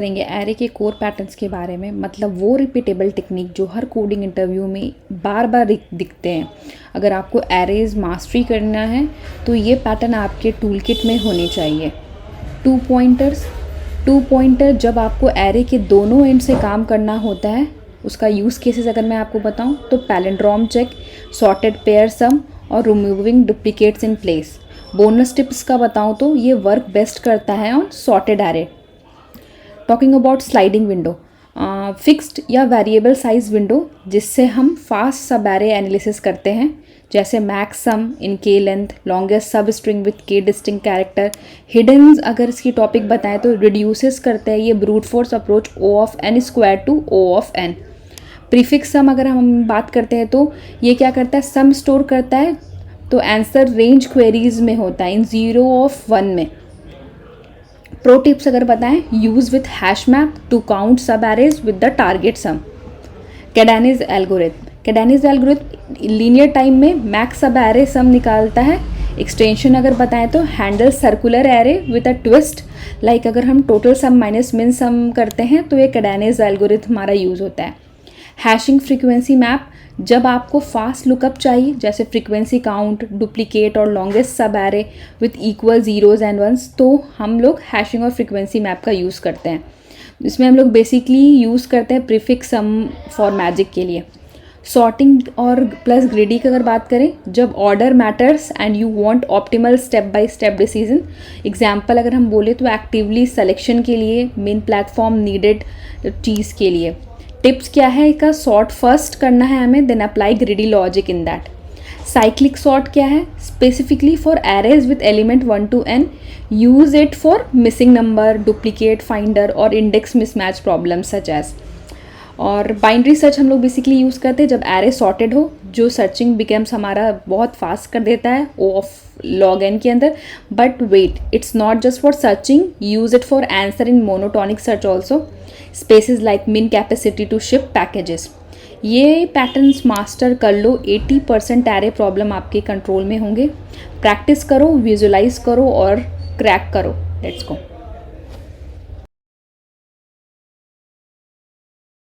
करेंगे एरे के core patterns के बारे में, मतलब वो रिपीटेबल टेक्निक जो हर कोडिंग इंटरव्यू में बार बार दिखते हैं। अगर आपको एरेज मास्टरी करना है तो ये पैटर्न आपके टूल किट में होने चाहिए। टू पॉइंटर जब आपको एरे के दोनों एंड से काम करना होता है, उसका यूज़ केसेस अगर मैं आपको बताऊं तो पैलिंड्रोम चेक, सॉर्टेड पेयर सम और removing duplicates in place. Bonus tips का बताऊं तो ये वर्क बेस्ट करता है on sorted array. Talking about sliding window, fixed या वेरिएबल साइज विंडो जिससे हम फास्ट सब एरे एनालिसिस करते हैं, जैसे max sum in K length, longest sub string with K distinct character, hidden अगर इसकी टॉपिक बताएं तो रिड्यूसेस करते हैं ये brute force approach O of n square to O of n। Prefix sum अगर हम बात करते हैं तो ये क्या करता है, सम स्टोर करता है तो आंसर रेंज क्वेरीज में होता है इन 0 ऑफ 1 में। प्रो टिप्स अगर बताएं, use with hash map to count sub arrays with the target sum. Kadane's algorithm linear time में मैक्स सब एरे सम निकालता है। एक्सटेंशन अगर बताएं तो handle circular array with a twist, like अगर हम टोटल सम माइनस मिन सम करते हैं तो ये कैडेनिस एल्गोरिथम हमारा यूज़ होता है। हैशिंग फ्रीक्वेंसी मैप, जब आपको फास्ट लुकअप चाहिए जैसे फ्रीक्वेंसी काउंट, डुप्लीकेट और longest subarray with equal zeros and ones, तो हम लोग हैशिंग और फ्रीक्वेंसी मैप का यूज़ करते हैं। इसमें हम लोग बेसिकली यूज़ करते हैं प्रीफिक्स सम फॉर मैजिक के लिए। सॉर्टिंग और प्लस ग्रिडी की अगर बात करें, जब order matters and you want optimal step by step decision. Example अगर हम बोले तो एक्टिवली सिलेक्शन के लिए, मेन प्लेटफॉर्म नीडेड चीज़ के लिए। टिप्स क्या है इसका, सॉर्ट फर्स्ट करना है हमें, then apply greedy logic in that. Cyclic sort क्या है, specifically for arrays with element 1 to n, use it for missing number, duplicate finder और index mismatch problem such as. और बाइनरी सर्च हम लोग basically use करते हैं जब array sorted हो, जो सर्चिंग बिकम्स हमारा बहुत फास्ट कर देता है O ऑफ log n के अंदर। But wait, it's not just for searching, use it for answer in monotonic search also. Spaces like min capacity to ship packages. ये पैटर्न्स मास्टर कर लो, 80% एरे प्रॉब्लम आपके control में होंगे। Practice करो, visualise करो और क्रैक करो। लेट्स गो।